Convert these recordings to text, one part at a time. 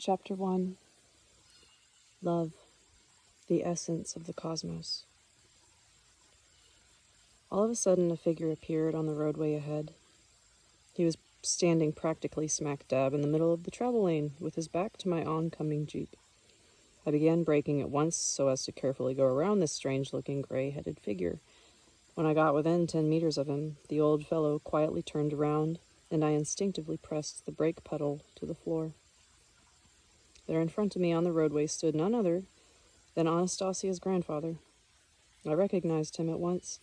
Chapter 1. Love, the essence of the cosmos. All of a sudden, a figure appeared on the roadway ahead. He was standing practically smack dab in the middle of the travel lane, with his back to my oncoming Jeep. I began braking at once so as to carefully go around this strange-looking gray-headed figure. When I got within 10 meters of him, the old fellow quietly turned around, and I instinctively pressed the brake pedal to the floor. There in front of me on the roadway stood none other than Anastasia's grandfather. I recognized him at once.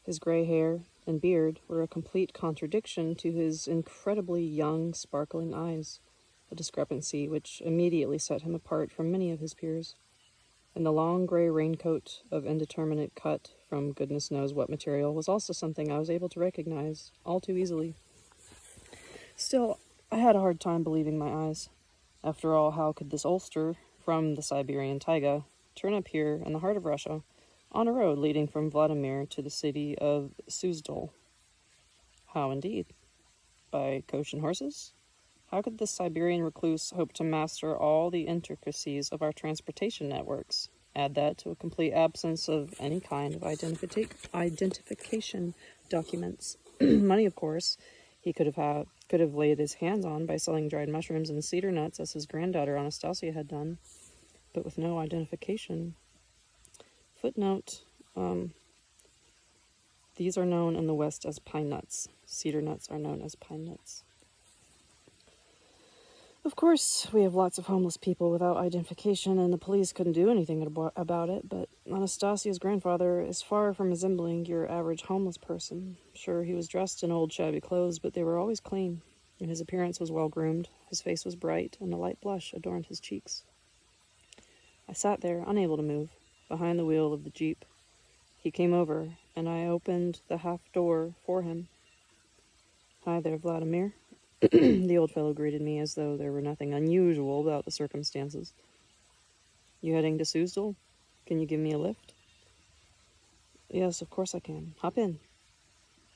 His gray hair and beard were a complete contradiction to his incredibly young, sparkling eyes, a discrepancy which immediately set him apart from many of his peers. And the long gray raincoat of indeterminate cut from goodness knows what material was also something I was able to recognize all too easily. Still, I had a hard time believing my eyes. After all, how could this ulster from the Siberian taiga turn up here in the heart of Russia, on a road leading from Vladimir to the city of Suzdal? How indeed? By coach and horses? How could this Siberian recluse hope to master all the intricacies of our transportation networks? Add that to a complete absence of any kind of identification documents. Money, of course, he could have laid his hands on by selling dried mushrooms and cedar nuts as his granddaughter Anastasia had done, but with no identification. Footnote, these are known in the West as pine nuts. Cedar nuts are known as pine nuts. Of course, we have lots of homeless people without identification, and the police couldn't do anything about it, but Anastasia's grandfather is far from resembling your average homeless person. Sure, he was dressed in old shabby clothes, but they were always clean, and his appearance was well-groomed, his face was bright, and a light blush adorned his cheeks. I sat there, unable to move, behind the wheel of the Jeep. He came over, and I opened the half door for him. "Hi there, Vladimir." The old fellow greeted me as though there were nothing unusual about the circumstances. "You heading to Suzdal? Can you give me a lift?" "Yes, of course I can. Hop in."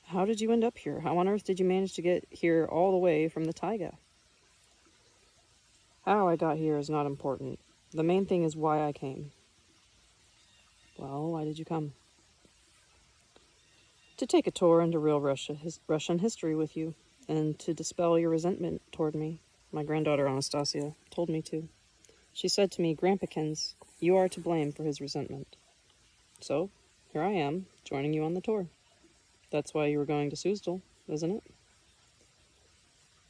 "How did you end up here? How on earth did you manage to get here all the way from the taiga?" "How I got here is not important. The main thing is why I came." "Well, why did you come?" "To take a tour into real Russian history with you, and to dispel your resentment toward me. My granddaughter Anastasia told me to. She said to me, 'Grandpakins, you are to blame for his resentment.' So, here I am, joining you on the tour. That's why you were going to Suzdal, isn't it?"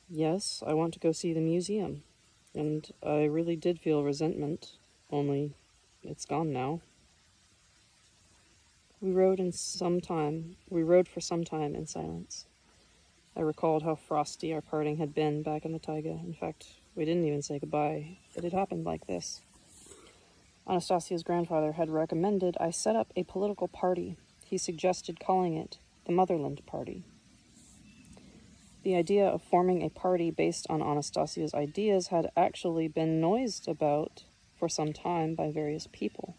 "Yes, I want to go see the museum. And I really did feel resentment, only it's gone now." We rode for some time in silence. I recalled how frosty our parting had been back in the taiga. In fact, we didn't even say goodbye. It had happened like this. Anastasia's grandfather had recommended I set up a political party. He suggested calling it the Motherland Party. The idea of forming a party based on Anastasia's ideas had actually been noised about for some time by various people.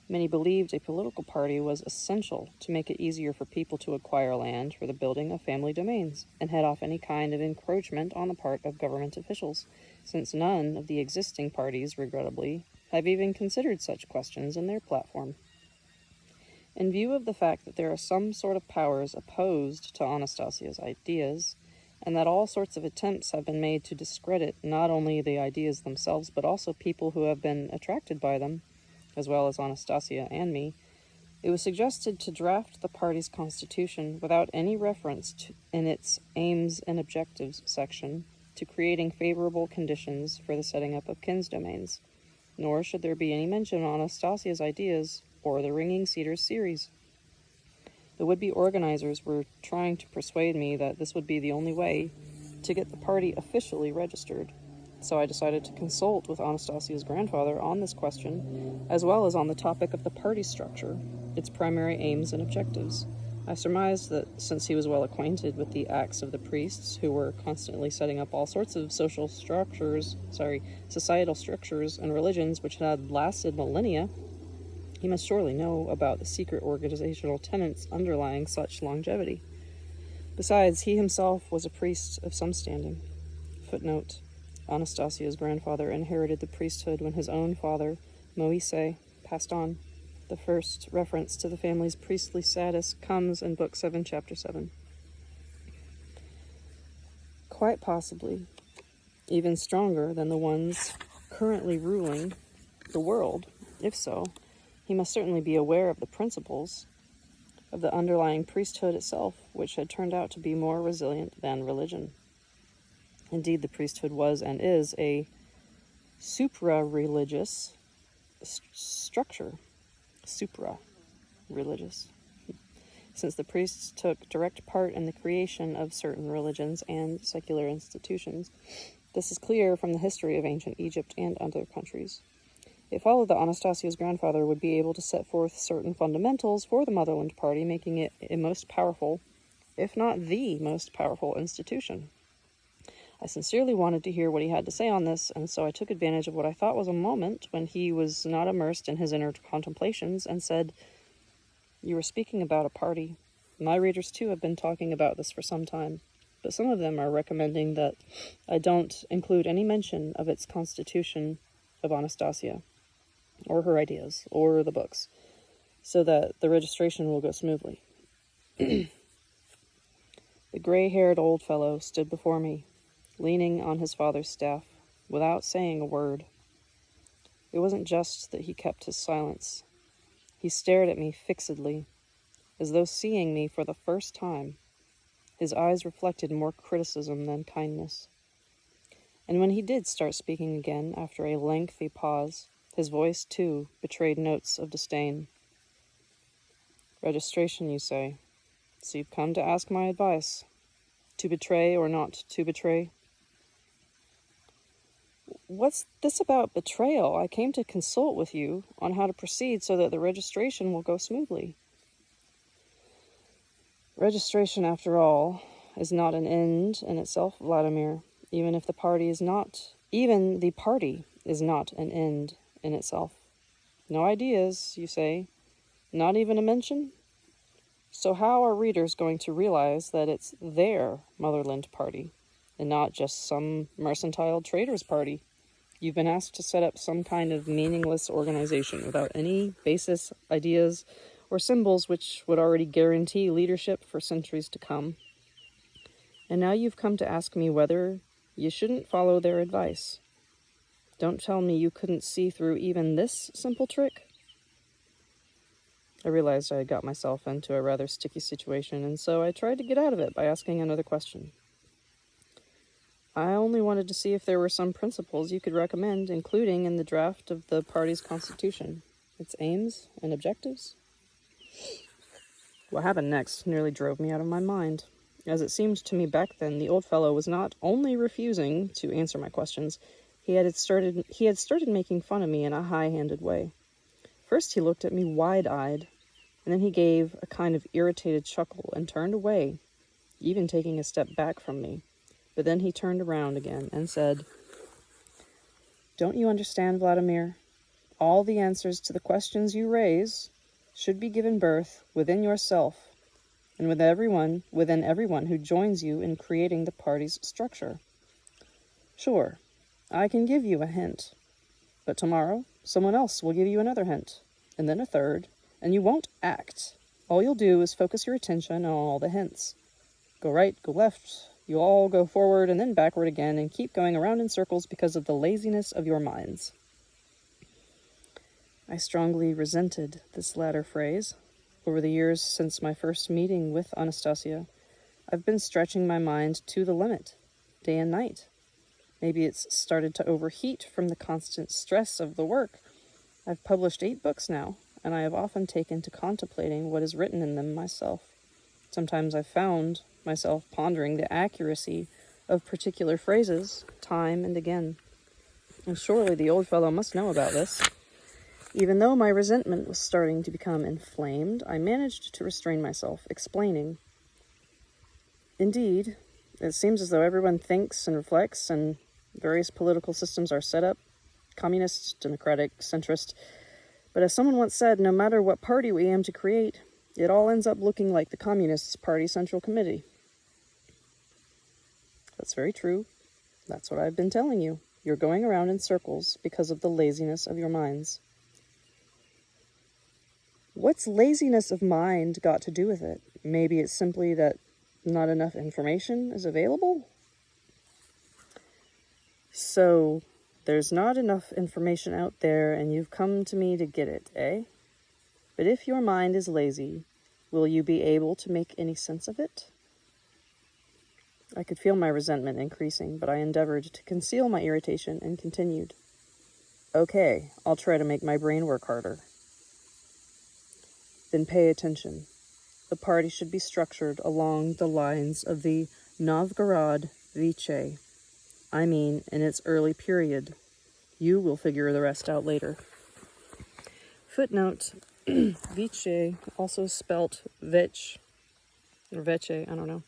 Many believed a political party was essential to make it easier for people to acquire land for the building of family domains and head off any kind of encroachment on the part of government officials, since none of the existing parties, regrettably, have even considered such questions in their platform. In view of the fact that there are some sort of powers opposed to Anastasia's ideas, and that all sorts of attempts have been made to discredit not only the ideas themselves, but also people who have been attracted by them, as well as Anastasia and me, it was suggested to draft the party's constitution without any reference in its aims and objectives section to creating favorable conditions for the setting up of kins domains, nor should there be any mention of Anastasia's ideas or the Ringing Cedars series. The would-be organizers were trying to persuade me that this would be the only way to get the party officially registered. So I decided to consult with Anastasia's grandfather on this question, as well as on the topic of the party structure, its primary aims and objectives. I surmised that since he was well acquainted with the acts of the priests, who were constantly setting up all sorts of societal structures and religions which had lasted millennia, he must surely know about the secret organizational tenets underlying such longevity. Besides, he himself was a priest of some standing. Footnote: Anastasia's grandfather inherited the priesthood when his own father, Moise, passed on. The first reference to the family's priestly status comes in Book 7, Chapter 7. Quite possibly, even stronger than the ones currently ruling the world. If so, he must certainly be aware of the principles of the underlying priesthood itself, which had turned out to be more resilient than religion. Indeed, the priesthood was and is a supra-religious structure. Supra-religious. Since the priests took direct part in the creation of certain religions and secular institutions. This is clear from the history of ancient Egypt and other countries. It followed that Anastasia's grandfather would be able to set forth certain fundamentals for the Motherland Party, making it a most powerful, if not the most powerful, institution. I sincerely wanted to hear what he had to say on this, and so I took advantage of what I thought was a moment when he was not immersed in his inner contemplations and said, "You were speaking about a party. My readers, too, have been talking about this for some time, but some of them are recommending that I don't include any mention of its constitution of Anastasia, or her ideas, or the books, so that the registration will go smoothly." The gray-haired old fellow stood before me, leaning on his father's staff, without saying a word. It wasn't just that he kept his silence. He stared at me fixedly, as though seeing me for the first time. His eyes reflected more criticism than kindness. And when he did start speaking again, after a lengthy pause, his voice, too, betrayed notes of disdain. "Registration, you say. So you've come to ask my advice. To betray or not to betray?" "What's this about betrayal? I came to consult with you on how to proceed so that the registration will go smoothly." Registration, after all, is not an end in itself, Vladimir, even the party is not an end in itself. No ideas, you say? Not even a mention? So how are readers going to realize that it's their Motherland Party, and not just some mercantile traders' party? You've been asked to set up some kind of meaningless organization without any basis, ideas, or symbols which would already guarantee leadership for centuries to come. And now you've come to ask me whether you shouldn't follow their advice. Don't tell me you couldn't see through even this simple trick. I realized I had got myself into a rather sticky situation, and so I tried to get out of it by asking another question. I only wanted to see if there were some principles you could recommend, including in the draft of the party's constitution, its aims and objectives. What happened next nearly drove me out of my mind. As it seemed to me back then, the old fellow was not only refusing to answer my questions, he had started making fun of me in a high-handed way. First he looked at me wide-eyed, and then he gave a kind of irritated chuckle and turned away, even taking a step back from me. But then he turned around again and said, "Don't you understand, Vladimir? All the answers to the questions you raise should be given birth within yourself, and within everyone who joins you in creating the party's structure. Sure, I can give you a hint, but tomorrow someone else will give you another hint, and then a third, and you won't act. All you'll do is focus your attention on all the hints. Go right, go left, you'll all go forward and then backward again and keep going around in circles because of the laziness of your minds." I strongly resented this latter phrase. Over the years since my first meeting with Anastasia, I've been stretching my mind to the limit, day and night. Maybe it's started to overheat from the constant stress of the work. I've published 8 books now, and I have often taken to contemplating what is written in them myself. Sometimes I've found myself pondering the accuracy of particular phrases time and again. And surely the old fellow must know about this. Even though my resentment was starting to become inflamed, I managed to restrain myself, explaining, "Indeed, it seems as though everyone thinks and reflects, and various political systems are set up, communist, democratic, centrist. But as someone once said, no matter what party we aim to create, it all ends up looking like the Communist Party Central Committee." That's very true. That's what I've been telling you. You're going around in circles because of the laziness of your minds. What's laziness of mind got to do with it? Maybe it's simply that not enough information is available? So, there's not enough information out there and you've come to me to get it, eh? But if your mind is lazy, will you be able to make any sense of it? I could feel my resentment increasing, but I endeavored to conceal my irritation and continued. Okay, I'll try to make my brain work harder. Then pay attention. The party should be structured along the lines of the 9.Rites. I mean, in its early period. You will figure the rest out later. Footnote, Vice, also spelt vech, or veche, I don't know.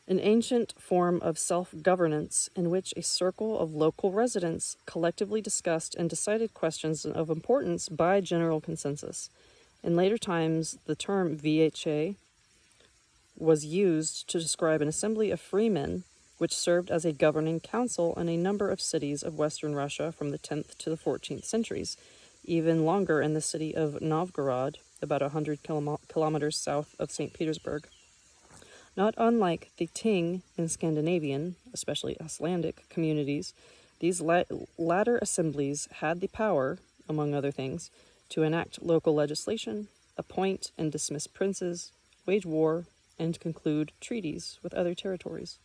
An ancient form of self-governance in which a circle of local residents collectively discussed and decided questions of importance by general consensus. In later times, the term Vice was used to describe an assembly of freemen which served as a governing council in a number of cities of Western Russia from the 10th to the 14th centuries, even longer in the city of Novgorod, about 100 kilometers south of St. Petersburg. Not unlike the Ting in Scandinavian, especially Icelandic communities, these latter assemblies had the power, among other things, to enact local legislation, appoint and dismiss princes, wage war, and conclude treaties with other territories.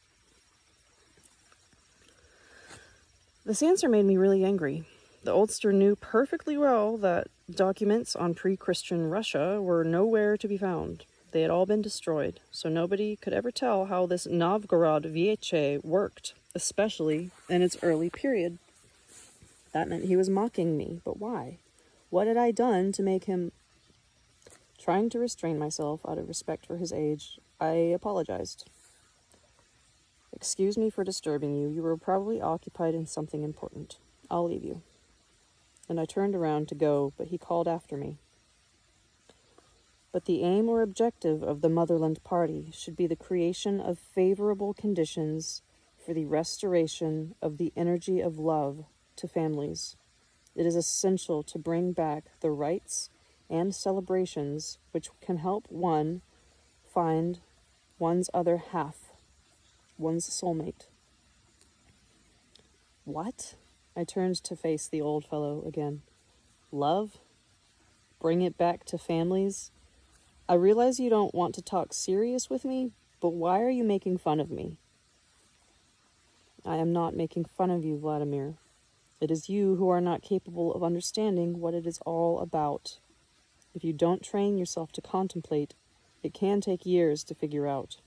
This answer made me really angry. The oldster knew perfectly well that documents on pre-Christian Russia were nowhere to be found. They had all been destroyed, so nobody could ever tell how this Novgorod Viech worked, especially in its early period. That meant he was mocking me, but why? What had I done to make him... Trying to restrain myself out of respect for his age, I apologized. Excuse me for disturbing you. You were probably occupied in something important. I'll leave you. And I turned around to go, but he called after me. But the aim or objective of the Motherland Party should be the creation of favorable conditions for the restoration of the energy of love to families. It is essential to bring back the rites and celebrations which can help one find one's other half, one's soulmate. What? I turned to face the old fellow again. Love? Bring it back to families? I realize you don't want to talk serious with me, but why are you making fun of me? I am not making fun of you, Vladimir. It is you who are not capable of understanding what it is all about. If you don't train yourself to contemplate, it can take years to figure out.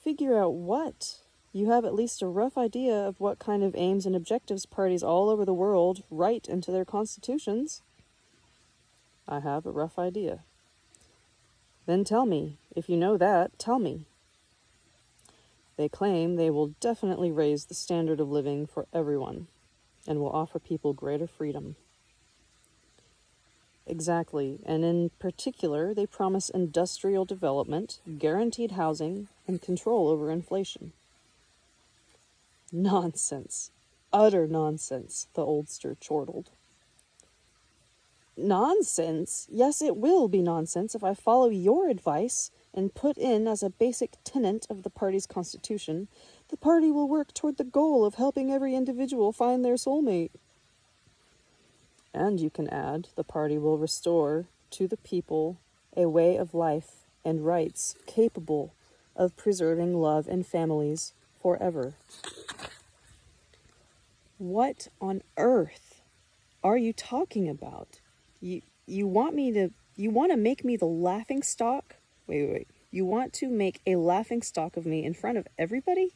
Figure out what? You have at least a rough idea of what kind of aims and objectives parties all over the world write into their constitutions. I have a rough idea. Then tell me. If you know that, tell me. They claim they will definitely raise the standard of living for everyone and will offer people greater freedom. Exactly, and in particular, they promise industrial development, guaranteed housing, and control over inflation. Nonsense. Utter nonsense, the oldster chortled. Nonsense? Yes, it will be nonsense if I follow your advice and put in as a basic tenet of the party's constitution, the party will work toward the goal of helping every individual find their soulmate. And you can add, the party will restore to the people a way of life and rights capable of preserving love and families forever. What on earth are you talking about? You want to make me the laughing stock? Wait. You want to make a laughing stock of me in front of everybody?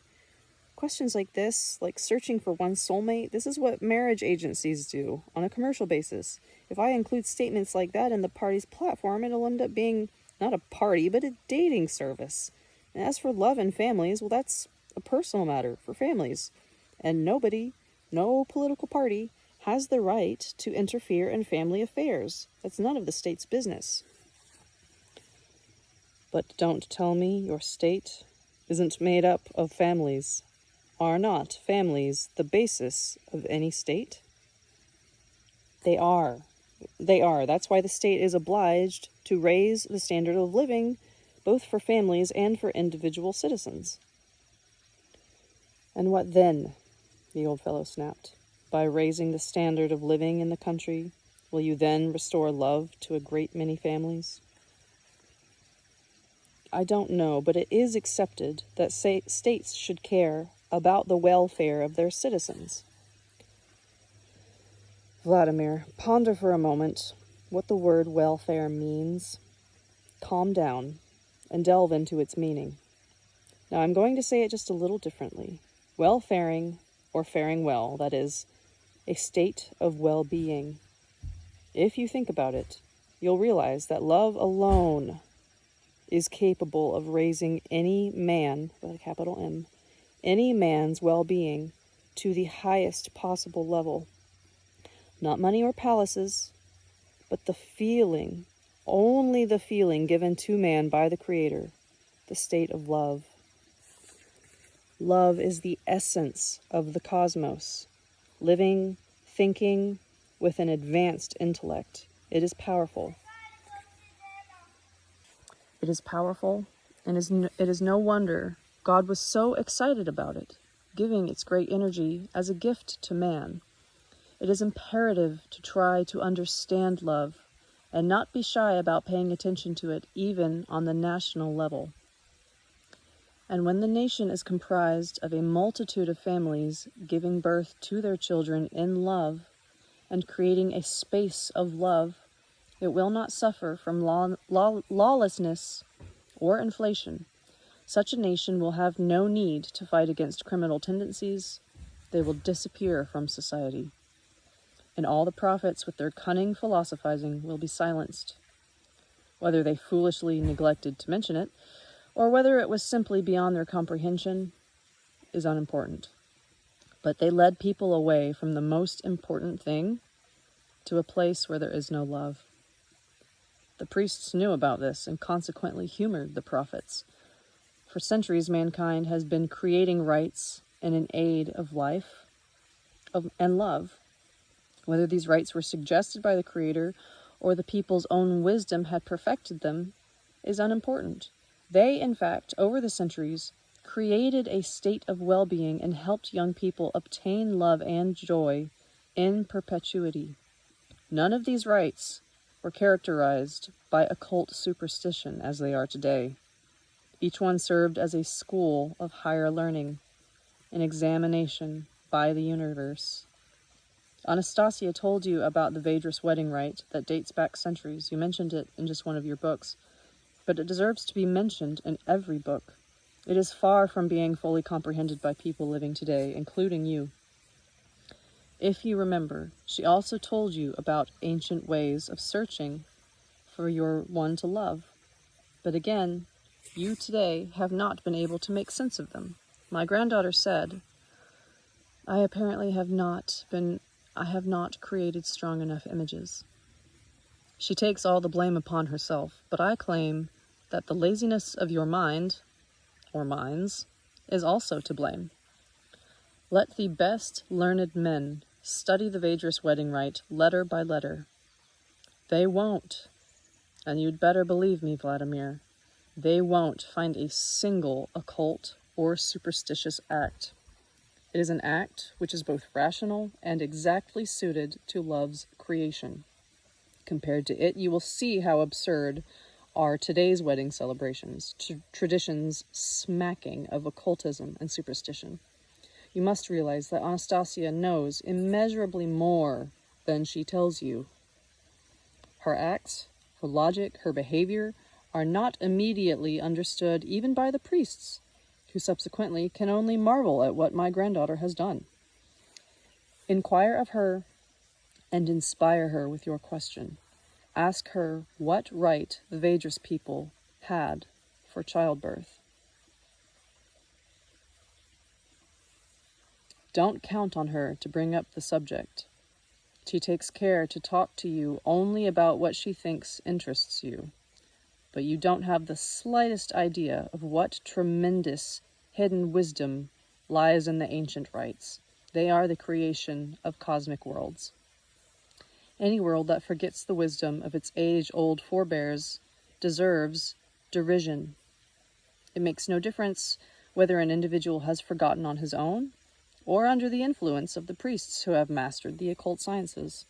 Questions like this, like searching for one's soulmate, this is what marriage agencies do on a commercial basis. If I include statements like that in the party's platform, it'll end up being not a party, but a dating service. And as for love and families, well, that's a personal matter for families. And nobody, no political party, has the right to interfere in family affairs. That's none of the state's business. But don't tell me your state isn't made up of families. Are not families the basis of any state? They are. They are. That's why the state is obliged to raise the standard of living, both for families and for individual citizens. And what then? The old fellow snapped. By raising the standard of living in the country, will you then restore love to a great many families? I don't know, but it is accepted that states should care about the welfare of their citizens. Vladimir, ponder for a moment what the word welfare means. Calm down and delve into its meaning. Now, I'm going to say it just a little differently. Welfaring, or faring well, that is, a state of well-being. If you think about it, you'll realize that love alone is capable of raising any man, with a capital M, any man's well-being to the highest possible level. Not money or palaces, but the feeling, only the feeling given to man by the Creator, the state of love. Love is the essence of the cosmos, living, thinking, with an advanced intellect. It is powerful. It is powerful, and it is no wonder God was so excited about it, giving its great energy as a gift to man. It is imperative to try to understand love and not be shy about paying attention to it, even on the national level. And when the nation is comprised of a multitude of families giving birth to their children in love and creating a space of love, it will not suffer from lawlessness or inflation. Such a nation will have no need to fight against criminal tendencies. They will disappear from society. And all the prophets with their cunning philosophizing will be silenced. Whether they foolishly neglected to mention it, or whether it was simply beyond their comprehension, is unimportant. But they led people away from the most important thing to a place where there is no love. The priests knew about this and consequently humored the prophets. For centuries, mankind has been creating rites in an aid of life and love. Whether these rites were suggested by the Creator or the people's own wisdom had perfected them is unimportant. They, in fact, over the centuries, created a state of well-being and helped young people obtain love and joy in perpetuity. None of these rites were characterized by occult superstition as they are today. Each one served as a school of higher learning, an examination by the universe. Anastasia told you about the Vedras wedding rite that dates back centuries. You mentioned it in just one of your books, but it deserves to be mentioned in every book. It is far from being fully comprehended by people living today, including you. If you remember, she also told you about ancient ways of searching for your one to love. But again, you today have not been able to make sense of them. My granddaughter said, I have not created strong enough images. She takes all the blame upon herself, but I claim that the laziness of your mind, or minds, is also to blame. Let the best learned men study the Vedras wedding rite letter by letter. They won't, and you'd better believe me, Vladimir, they won't find a single occult or superstitious act. It is an act which is both rational and exactly suited to love's creation. Compared to it, you will see how absurd are today's wedding celebrations, traditions smacking of occultism and superstition. You must realize that Anastasia knows immeasurably more than she tells you. Her acts, her logic, her behavior are not immediately understood even by the priests, who subsequently can only marvel at what my granddaughter has done. Inquire of her and inspire her with your question. Ask her what right the Vedras people had for childbirth. Don't count on her to bring up the subject. She takes care to talk to you only about what she thinks interests you. But you don't have the slightest idea of what tremendous hidden wisdom lies in the ancient rites. They are the creation of cosmic worlds. Any world that forgets the wisdom of its age-old forebears deserves derision. It makes no difference whether an individual has forgotten on his own or under the influence of the priests who have mastered the occult sciences.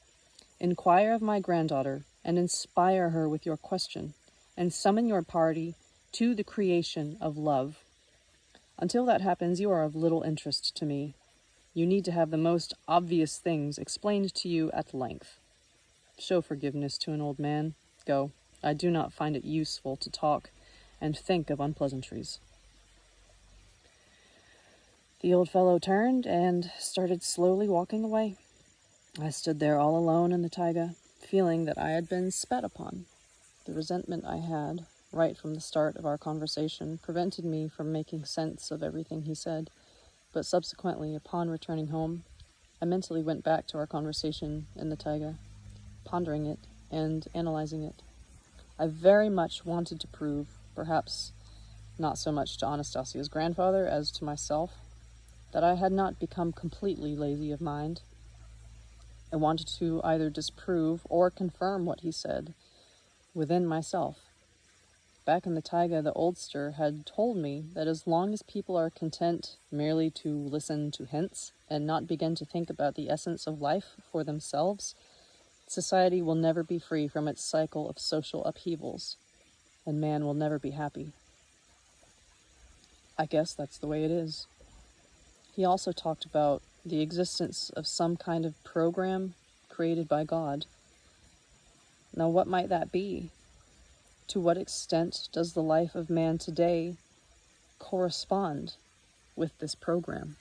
Inquire of my granddaughter and inspire her with your question, and summon your party to the creation of love. Until that happens, you are of little interest to me. You need to have the most obvious things explained to you at length. Show forgiveness to an old man. Go. I do not find it useful to talk and think of unpleasantries. The old fellow turned and started slowly walking away. I stood there all alone in the taiga, feeling that I had been spat upon. The resentment I had, right from the start of our conversation, prevented me from making sense of everything he said, but subsequently, upon returning home, I mentally went back to our conversation in the taiga, pondering it and analyzing it. I very much wanted to prove, perhaps not so much to Anastasia's grandfather as to myself, that I had not become completely lazy of mind. I wanted to either disprove or confirm what he said within myself. Back in the taiga, the oldster had told me that as long as people are content merely to listen to hints and not begin to think about the essence of life for themselves, society will never be free from its cycle of social upheavals, and man will never be happy. I guess that's the way it is. He also talked about the existence of some kind of program created by God. Now, what might that be? To what extent does the life of man today correspond with this program?